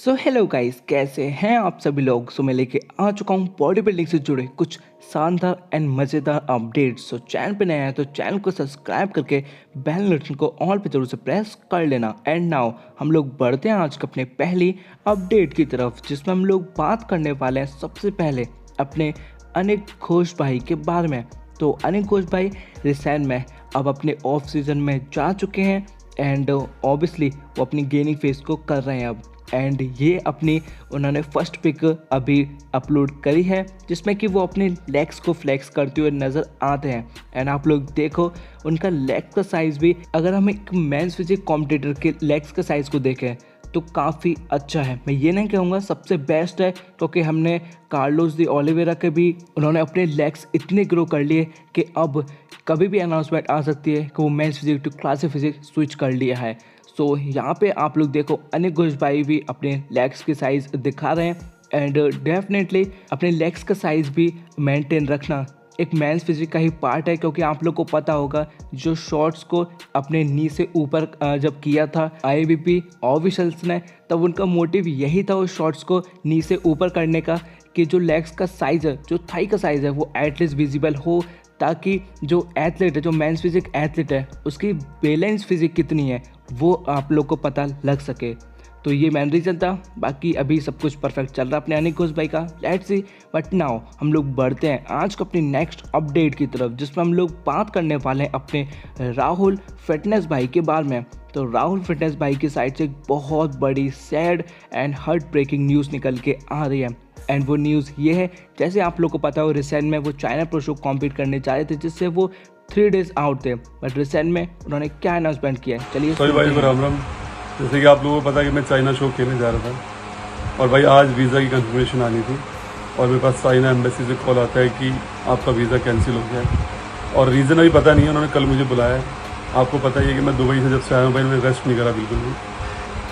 So hello guys, कैसे हैं आप सभी लोग। मैं लेके आ चुका हूँ बॉडी बिल्डिंग से जुड़े कुछ शानदार एंड मज़ेदार अपडेट्स। चैनल पे नया है तो चैनल को सब्सक्राइब करके बेल नोटिफिकेशन को ऑल पे जरूर से प्रेस कर लेना। एंड नाउ हम लोग बढ़ते हैं आज के अपने पहली अपडेट की तरफ, जिसमें हम लोग बात करने वाले हैं सबसे पहले अपने अनिक घोष भाई के बारे में। तो अनिक घोष भाई रिसेंट में अब अपने ऑफ सीजन में जा चुके हैं एंड ऑब्वियसली वो अपनी गेनिंग फेज को कर रहे हैं अब। एंड ये अपनी उन्होंने फर्स्ट पिक अभी अपलोड करी है, जिसमें कि वो अपने लेग्स को फ्लेक्स करते हुए नज़र आते हैं। एंड आप लोग देखो उनका लेग का साइज़ भी, अगर हम एक मेंस फिजिक कॉम्पिटिटर के लेग्स का साइज़ को देखें तो काफ़ी अच्छा है। मैं ये नहीं कहूँगा सबसे बेस्ट है, क्योंकि हमने कार्लोस दी ओलिवेरा के भी उन्होंने अपने लेग्स इतने ग्रो कर लिए कि अब कभी भी अनाउंसमेंट आ सकती है कि वो men's physique to classic physique switch कर लिया है। सो यहाँ पे आप लोग देखो अनिक घोष भाई भी अपने लेग्स के साइज़ दिखा रहे हैं एंड डेफिनेटली अपने लेग्स का साइज़ भी मेंटेन रखना एक मेंस फिजिक का ही पार्ट है, क्योंकि आप लोग को पता होगा जो शॉट्स को अपने नी से ऊपर जब किया था आईबीपी ऑफिशियल्स ने, तब उनका मोटिव यही था उस शॉट्स को नी से ऊपर करने का कि जो लेग्स का साइज़ है, जो थाई का साइज़ है, वो एटलीस्ट विजिबल हो, ताकि जो एथलीट है, जो मेंस फिजिक एथलीट है, उसकी बैलेंस फिजिक कितनी है वो आप लोग को पता लग सके। तो ये मेन रीज़न था। बाकी अभी सब कुछ परफेक्ट चल रहा है अपने अनिक घोष भाई का, लेट्स सी। बट नाउ हम लोग बढ़ते हैं आज को अपनी नेक्स्ट अपडेट की तरफ, जिसमें हम लोग बात करने वाले हैं अपने राहुल फिटनेस भाई के बारे में। तो राहुल फिटनेस भाई की साइड से एक बहुत बड़ी sad and heartbreaking news निकल के आ रही है। एंड वो न्यूज़ ये है, जैसे आप लोग को पता हो रिसेंट में वो चाइना प्रो शो कॉम्पीट करने जा रहे थे, जिससे वो 3 डेज आउट थे। बट रिसेंट में उन्होंने क्या अनाउंसमेंट किया है, चलिए जैसे कि आप लोगों को पता है कि मैं चाइना शो खेलने जा रहा था और भाई आज वीज़ा की कंफर्मेशन आनी थी और मेरे पास चाइना एम्बेसी से कॉल आता है कि आपका वीज़ा कैंसिल हो गया है और रीज़न अभी पता नहीं है। उन्होंने कल मुझे बुलाया है। आपको पता ही है कि मैं दुबई से जब से आया हूँ भाई, मैंने रेस्ट नहीं करा बिल्कुल भी,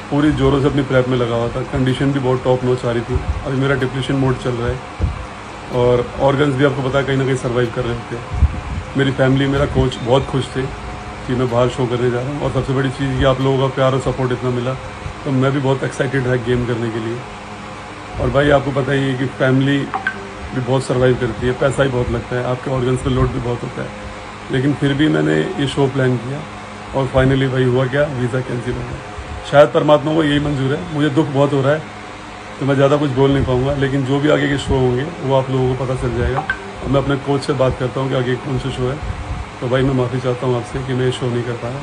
पूरी ज़ोरों से अपनी प्रेप में लगा हुआ था। कंडीशन भी बहुत टॉप नॉच आ रही थी। अभी मेरा डिप्लीशन मोड चल रहा है और ऑर्गन्स भी आपको पता है कहीं ना कहीं सर्वाइव कर रहे थे। मेरी फैमिली, मेरा कोच बहुत खुश थे कि मैं बाहर शो करने जा रहा हूँ और सबसे बड़ी चीज़ कि आप लोगों का प्यार और सपोर्ट इतना मिला, तो मैं भी बहुत एक्साइटेड था गेम करने के लिए। और भाई आपको पता ही है कि फैमिली भी बहुत सर्वाइव करती है, पैसा ही बहुत लगता है, आपके ऑर्गन्स पे लोड भी बहुत होता है, लेकिन फिर भी मैंने ये शो प्लान किया और फाइनली भाई हुआ क्या, वीज़ा कैंसिल हो गया। शायद परमात्मा को यही मंजूर है। मुझे दुख बहुत हो रहा है तो मैं ज़्यादा कुछ बोल नहीं पाऊँगा, लेकिन जो भी आगे के शो होंगे वो आप लोगों को पता चल जाएगा। और मैं अपने कोच से बात करता हूँ कि आगे कौन सा शो है। तो भाई मैं माफ़ी चाहता हूँ आपसे कि मैं ये शो नहीं कर पाया।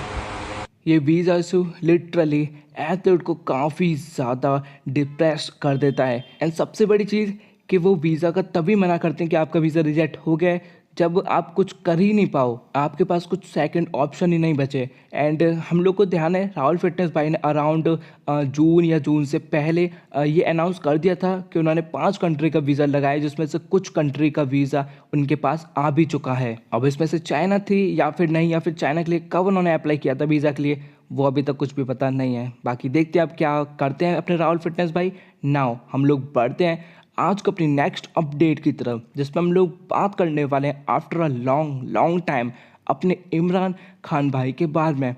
ये वीज़ा इशू लिटरली एथलीट को काफ़ी ज़्यादा डिप्रेस कर देता है। एंड सबसे बड़ी चीज़ कि वो वीज़ा का तभी मना करते हैं कि आपका वीज़ा रिजेक्ट हो गया है, जब आप कुछ कर ही नहीं पाओ, आपके पास कुछ सेकंड ऑप्शन ही नहीं बचे। एंड हम लोग को ध्यान है राहुल फिटनेस भाई ने अराउंड जून या जून से पहले ये अनाउंस कर दिया था कि उन्होंने 5 कंट्री का वीज़ा लगाया, जिसमें से कुछ कंट्री का वीज़ा उनके पास आ भी चुका है। अब इसमें से चाइना थी या फिर नहीं, या फिर चाइना के लिए कब उन्होंने अप्लाई किया था वीज़ा के लिए, वो अभी तक कुछ भी पता नहीं है। बाकी देखते हैं आप क्या करते हैं अपने राहुल फिटनेस भाई। नाउ हम लोग बढ़ते हैं आज को अपनी नेक्स्ट अपडेट की तरफ, जिसमें हम लोग बात करने वाले हैं after a long long time अपने इमरान खान भाई के बारे में।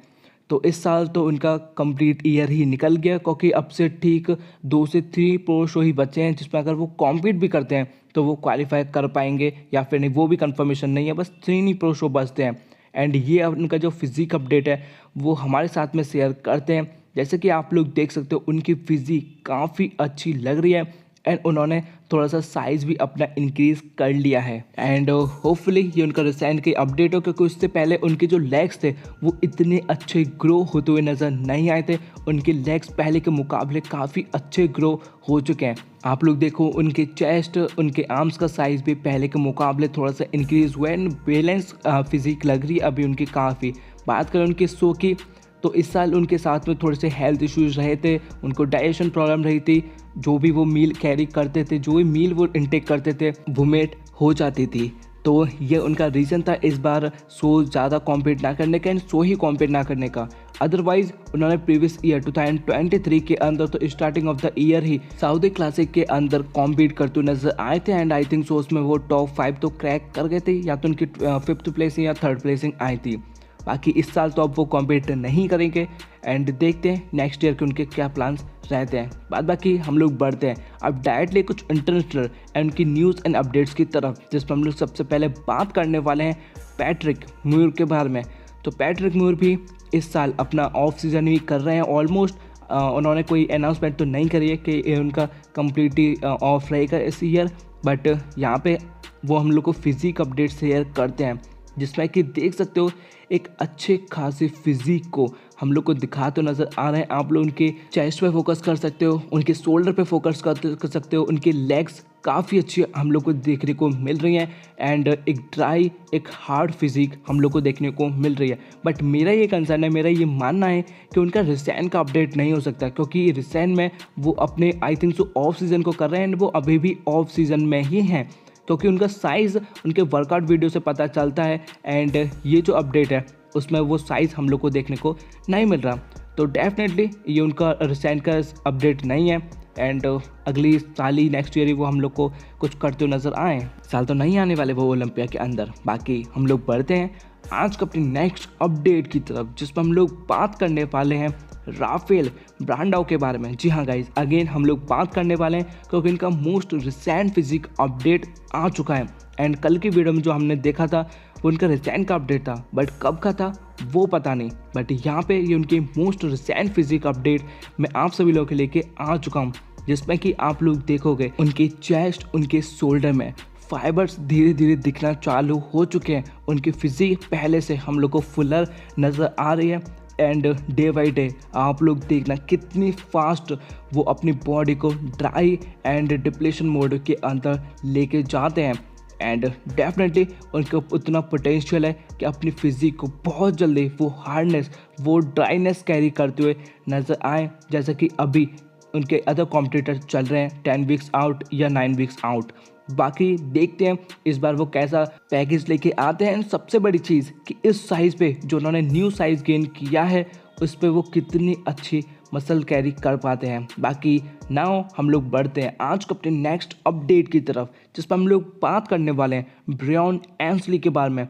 तो इस साल तो उनका कंप्लीट ईयर ही निकल गया, क्योंकि अब से ठीक 2 से 3 प्रो शो ही बचे हैं, जिसमें अगर वो कॉम्पीट भी करते हैं तो वो क्वालिफाई कर पाएंगे या फिर नहीं, वो भी कंफर्मेशन नहीं है। बस 3 ही प्रो शो बचते हैं। एंड ये उनका जो फिजिक अपडेट है वो हमारे साथ में शेयर करते हैं। जैसे कि आप लोग देख सकते हो उनकी फिजिक काफ़ी अच्छी लग रही है एंड उन्होंने थोड़ा सा साइज़ भी अपना इंक्रीज़ कर लिया है। एंड होपफुली ये उनका रिसेंट की अपडेट हो, क्योंकि उससे पहले उनके जो लेग्स थे वो इतने अच्छे ग्रो होते हुए नज़र नहीं आए थे। उनके लेग्स पहले के मुकाबले काफ़ी अच्छे ग्रो हो चुके हैं। आप लोग देखो उनके चेस्ट, उनके आर्म्स का साइज़ भी पहले के मुकाबले थोड़ा सा इंक्रीज़ हुआ है। बैलेंस फिजिक लग रही है अभी उनकी काफ़ी। बात करें उनके शो की, तो इस साल उनके साथ में थोड़े से हेल्थ इश्यूज रहे थे, उनको डाइजेशन प्रॉब्लम रही थी। जो भी वो मील कैरी करते थे, जो भी मील वो इनटेक करते थे, वोमिट हो जाती थी। तो ये उनका रीज़न था इस बार शो ज़्यादा कॉम्पीट ना करने का एंड शो ही कॉम्पीट ना करने का। अदरवाइज उन्होंने प्रीवियस ईयर 2023 के अंदर तो starting of the year he Saudi classic के अंदर कॉम्पीट करते नजर आए थे एंड आई थिंक सो उसमें वो टॉप 5 तो क्रैक कर गए थे, या तो उनकी 5th प्लेसिंग या 3rd प्लेसिंग आई थी। बाकी इस साल तो अब वो कॉम्पीट नहीं करेंगे एंड देखते हैं नेक्स्ट ईयर के उनके क्या प्लान्स रहते हैं। बाद बाकी हम लोग बढ़ते हैं अब डायरेक्टली कुछ इंटरनेशनल एंड उनकी न्यूज़ एंड अपडेट्स की तरफ, जिसमें हम लोग सबसे पहले बात करने वाले हैं पैट्रिक म्यूर के बारे में। तो पैट्रिक म्यूर भी इस साल अपना ऑफ सीज़न ही कर रहे हैं ऑलमोस्ट। उन्होंने कोई अनाउंसमेंट तो नहीं करी है कि ये उनका कम्प्लीटली ऑफ रहेगा इस ईयर, बट यहाँ पे वो हम लोग को फिजिक अपडेट शेयर करते हैं, जिसमें कि देख सकते हो एक अच्छे खासे फिजिक को हम लोग को दिखाते नज़र आ रहे हैं। आप लोग उनके चेस्ट पे फोकस कर सकते हो, उनके शोल्डर पे फोकस कर सकते हो, उनके लेग्स काफ़ी अच्छी हम लोग को देखने को मिल रही हैं एंड एक ड्राई एक हार्ड फिजिक हम लोग को देखने को मिल रही है। बट मेरा ये कंसर्न है, मेरा ये मानना है कि उनका रिसेंट का अपडेट नहीं हो सकता, क्योंकि रिसेंट में वो अपने I think so of season को कर रहे हैं एंड वो अभी भी ऑफ सीज़न में ही हैं, क्योंकि उनका साइज़ उनके वर्कआउट वीडियो से पता चलता है एंड ये जो अपडेट है उसमें वो साइज़ हम लोग को देखने को नहीं मिल रहा। तो डेफिनेटली ये उनका रिसेंट का अपडेट नहीं है एंड अगली साल ही नेक्स्ट ईयर ही वो हम लोग को कुछ करते हुए नज़र आए। साल तो नहीं आने वाले वो ओलंपिया के अंदर। बाकी हम लोग बढ़ते हैं आज का अपनी नेक्स्ट अपडेट की तरफ, जिसमें हम लोग बात करने वाले हैं राफेल ब्रांडाओ के बारे में। जी हाँ गाइज, अगेन हम लोग बात करने वाले हैं क्योंकि इनका मोस्ट रिसेंट फिजिक अपडेट आ चुका है एंड कल की वीडियो में जो हमने देखा था वो उनका रिसेंट का अपडेट था, बट कब का था वो पता नहीं। बट यहाँ पे ये उनके मोस्ट रिसेंट फिजिक अपडेट मैं आप सभी लोगों के लेके आ चुका हूँ, जिसमें कि आप लोग देखोगे उनके चेस्ट उनके शोल्डर में फाइबर्स धीरे धीरे दिखना चालू हो चुके हैं। उनकी फिजिक पहले से हम लोग को फुलर नज़र आ रही है एंड डे बाई डे आप लोग देखना कितनी फास्ट वो अपनी बॉडी को ड्राई एंड डिप्लेशन मोड के अंदर लेके जाते हैं एंड डेफिनेटली उनका उतना पोटेंशियल है कि अपनी फिजिक को बहुत जल्दी वो हार्डनेस वो ड्राइनेस कैरी करते हुए नज़र आए, जैसे कि अभी उनके अदर कॉम्पिटिटर चल रहे हैं 10 वीक्स आउट या 9 वीक्स आउट। बाकी देखते हैं इस बार वो कैसा पैकेज लेके आते हैं। सबसे बड़ी चीज़ कि इस साइज़ पे जो उन्होंने न्यू साइज़ गेन किया है उस पर वो कितनी अच्छी मसल कैरी कर पाते हैं। बाकी नाउ हम लोग बढ़ते हैं आज को अपने नेक्स्ट अपडेट की तरफ, जिस पर हम लोग बात करने वाले हैं ब्रायन एंसली के बारे में।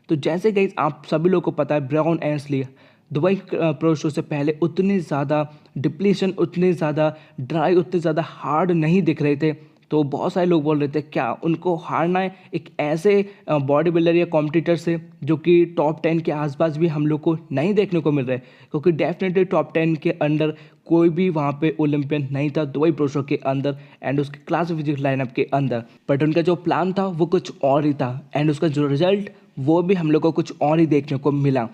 तो जैसे गाइस आप सभी लोगों को पता है ब्रायन एंसली दुबई प्रो शो से पहले उतनी ज़्यादा डिप्लीशन उतने ज़्यादा ड्राई उतने ज़्यादा हार्ड नहीं दिख रहे थे। तो बहुत सारे लोग बोल रहे थे क्या उनको हारना है एक ऐसे बॉडी बिल्डर या कॉम्पिटिटर से जो कि टॉप 10 के आसपास भी हम लोग को नहीं देखने को मिल रहा है, क्योंकि डेफिनेटली टॉप 10 के अंदर कोई भी वहाँ पे ओलंपियन नहीं था दुबई प्रो शो के अंदर एंड उसके क्लास फिजिक्स लाइनअप के अंदर। बट उनका जो प्लान था वो कुछ और ही था एंड उसका जो रिजल्ट वो भी हम लोग को कुछ और ही देखने को मिला।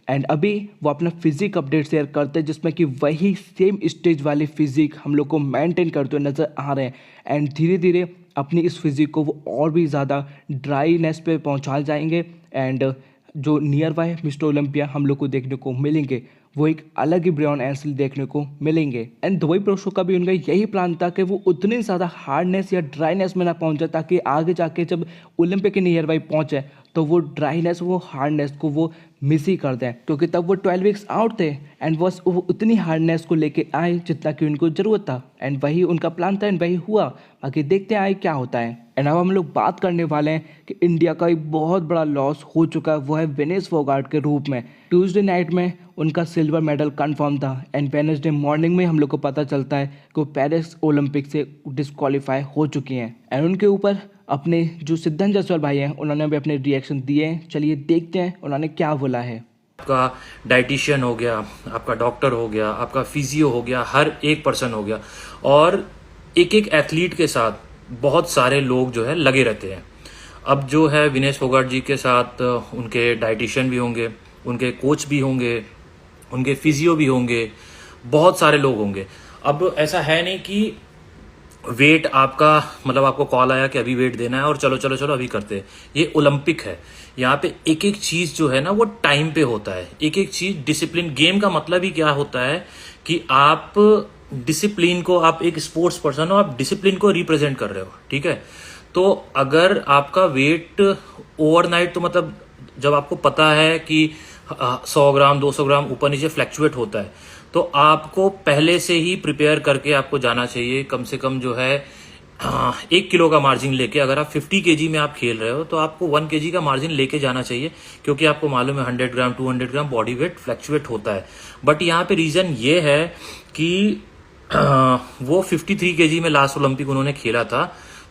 एंड अभी वो अपना फिजिक अपडेट शेयर करते हैं, जिसमें कि वही सेम स्टेज वाली फिजिक हम लोग को मेंटेन करते हुए नज़र आ रहे हैं एंड धीरे धीरे अपनी इस फिजिक को वो और भी ज़्यादा ड्राईनेस पे पहुंचा जाएंगे एंड जो नियर बाय मिस्टर ओलंपिया हम लोग को देखने को मिलेंगे वो एक अलग ही ब्रायन एंसली देखने को मिलेंगे। एंड दुबई प्रो शो का भी उनका यही प्लान था कि वो उतनी ज़्यादा हार्डनेस या ड्राईनेस में ना पहुंचे ताकि आगे जाके जब ओलंपिया के नियर बाय पहुंचे तो वो ड्राईनेस वो हार्डनेस को वो मिस ही कर दें, क्योंकि तब वो 12 वीक्स आउट थे एंड बस वो उतनी हार्डनेस को लेके आए जितना कि उनको ज़रूरत था एंड वही उनका प्लान था एंड वही हुआ। बाकी देखते हैं आए क्या होता है। एंड अब हम लोग बात करने वाले हैं कि इंडिया का एक बहुत बड़ा लॉस हो चुका है, वो है विनेश फोगाट के रूप में। ट्यूसडे नाइट में उनका सिल्वर मेडल कंफर्म था एंड वेडनेसडे मॉर्निंग में हम लोग को पता चलता है कि वो पेरिस ओलंपिक से डिस्क्वालीफाई हो चुकी हैं एंड उनके ऊपर अपने जो सिद्धांत जायसवाल भाई हैं उन्होंने भी अपने रिएक्शन दिए हैं। चलिए देखते हैं उन्होंने क्या बोला है। आपका डाइटिशियन हो गया, आपका डॉक्टर हो गया, आपका फिजियो हो गया, हर एक पर्सन हो गया और एक एक एथलीट के साथ बहुत सारे लोग जो है लगे रहते हैं। अब जो है विनेश फोगाट जी के साथ उनके डाइटिशियन भी होंगे, उनके कोच भी होंगे, उनके फिजियो भी होंगे, बहुत सारे लोग होंगे। अब ऐसा है नहीं कि वेट आपका मतलब आपको कॉल आया कि अभी वेट देना है और चलो चलो चलो अभी करते हैं। ये ओलंपिक है, यहाँ पे एक एक चीज जो है ना वो टाइम पे होता है, एक एक चीज डिसिप्लिन। गेम का मतलब ही क्या होता है कि आप डिसिप्लिन को, आप एक स्पोर्ट्स पर्सन हो, आप डिसिप्लिन को रिप्रेजेंट कर रहे हो, ठीक है। तो अगर आपका वेट ओवरनाइट, तो मतलब जब आपको पता है कि 100 ग्राम 200 ग्राम ऊपर नीचे फ्लैक्चुएट होता है तो आपको पहले से ही प्रिपेयर करके आपको जाना चाहिए। कम से कम जो है 1 किलो का मार्जिन लेके अगर आप 50 केजी में आप खेल रहे हो तो आपको 1 केजी का मार्जिन लेके जाना चाहिए, क्योंकि आपको मालूम है 100 ग्राम 200 ग्राम बॉडी वेट फ्लक्चुएट होता है। बट यहाँ पे रीजन ये है कि वो 53 केजी में लास्ट ओलंपिक उन्होंने खेला था,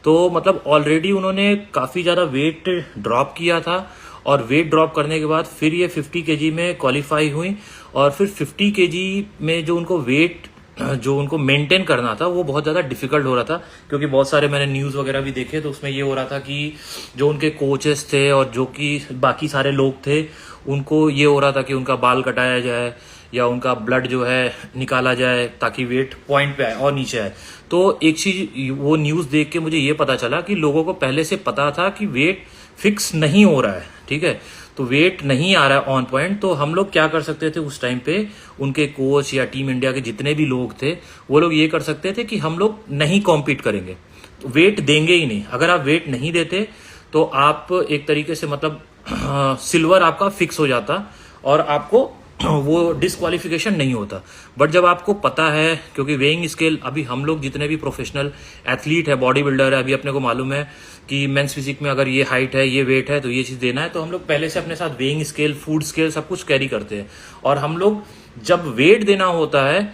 तो मतलब ऑलरेडी उन्होंने काफी ज्यादा वेट ड्रॉप किया था, और वेट ड्रॉप करने के बाद फिर ये 50 केजी में क्वालिफाई हुई, और फिर 50 केजी में जो उनको वेट जो उनको मेंटेन करना था वो बहुत ज्यादा डिफिकल्ट हो रहा था, क्योंकि बहुत सारे मैंने न्यूज वगैरह भी देखे तो उसमें ये हो रहा था कि जो उनके कोचेस थे और जो कि बाकी सारे लोग थे उनको ये हो रहा था कि उनका बाल कटाया जाए या उनका ब्लड जो है निकाला जाए ताकि वेट पॉइंट पे आए और नीचे आए। तो एक चीज वो न्यूज देख के मुझे ये पता चला कि लोगों को पहले से पता था कि वेट फिक्स नहीं हो रहा है, ठीक है, तो वेट नहीं आ रहा है ऑन पॉइंट। तो हम लोग क्या कर सकते थे उस टाइम पे, उनके कोच या टीम इंडिया के जितने भी लोग थे वो लोग ये कर सकते थे कि हम लोग नहीं कॉम्पीट करेंगे, तो वेट देंगे ही नहीं। अगर आप वेट नहीं देते तो आप एक तरीके से मतलब सिल्वर आपका फिक्स हो जाता और आपको वो डिस्क्वालिफिकेशन नहीं होता। बट जब आपको पता है, क्योंकि वेइंग स्केल अभी हम लोग जितने भी प्रोफेशनल एथलीट है, बॉडी बिल्डर है, अभी अपने को मालूम है कि मेंस फिजिक में अगर ये हाइट है, ये वेट है, तो ये चीज देना है, तो हम लोग पहले से अपने साथ वेइंग स्केल, फूड स्केल सब कुछ कैरी करते हैं। और हम लोग जब वेट देना होता है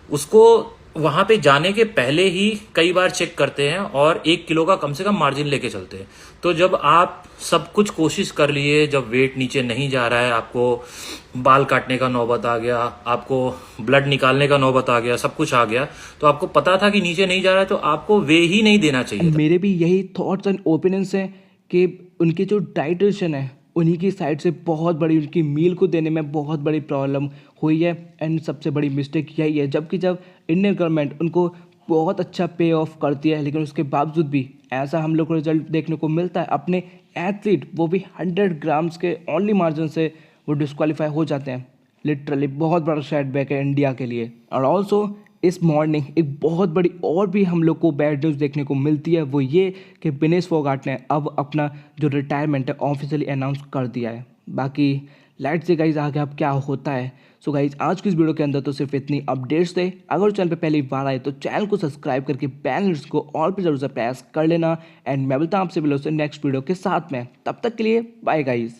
उसको वहां पे जाने के पहले ही कई बार चेक करते हैं और 1 किलो का कम से कम मार्जिन लेके चलते हैं। तो जब आप सब कुछ कोशिश कर लिए, जब वेट नीचे नहीं जा रहा है, आपको बाल काटने का नौबत आ गया, आपको ब्लड निकालने का नौबत आ गया, सब कुछ आ गया, तो आपको पता था कि नीचे नहीं जा रहा है, तो आपको वे ही नहीं देना चाहिए था। मेरे भी यही थॉट्स एंड ओपिनियंस हैं कि उनकी जो डाइटिशियन है उन्हीं की साइड से बहुत बड़ी उनकी मील को देने में बहुत बड़ी प्रॉब्लम हुई है। एंड सबसे बड़ी मिस्टेक यही है, जबकि जब इंडियन गवर्नमेंट उनको बहुत अच्छा पे ऑफ करती है, लेकिन उसके बावजूद भी ऐसा हम लोग को रिजल्ट देखने को मिलता है। अपने एथलीट वो भी 100 ग्राम्स के ओनली मार्जिन से वो डिस्क्वालीफाई हो जाते हैं। लिटरली बहुत बड़ा सेटबैक है इंडिया के लिए। और ऑल्सो इस मॉर्निंग एक बहुत बड़ी और भी हम लोग को बैड न्यूज़ देखने को मिलती है, वो ये कि विनेश फोगाट ने अब अपना जो रिटायरमेंट है ऑफिशियली अनाउंस कर दिया है। बाकी लेट्स से गाइज आगे अब क्या होता है। सो गाइज आज की इस वीडियो के अंदर तो सिर्फ इतनी अपडेट्स थे। अगर चैनल पे पहली बार आए तो चैनल को सब्सक्राइब करके बेल नोटिफिकेशन को ऑल पे जरूर से प्रेस कर लेना। एंड मैं मिलता हूं आपसे नेक्स्ट वीडियो के साथ में, तब तक के लिए बाय गाइज।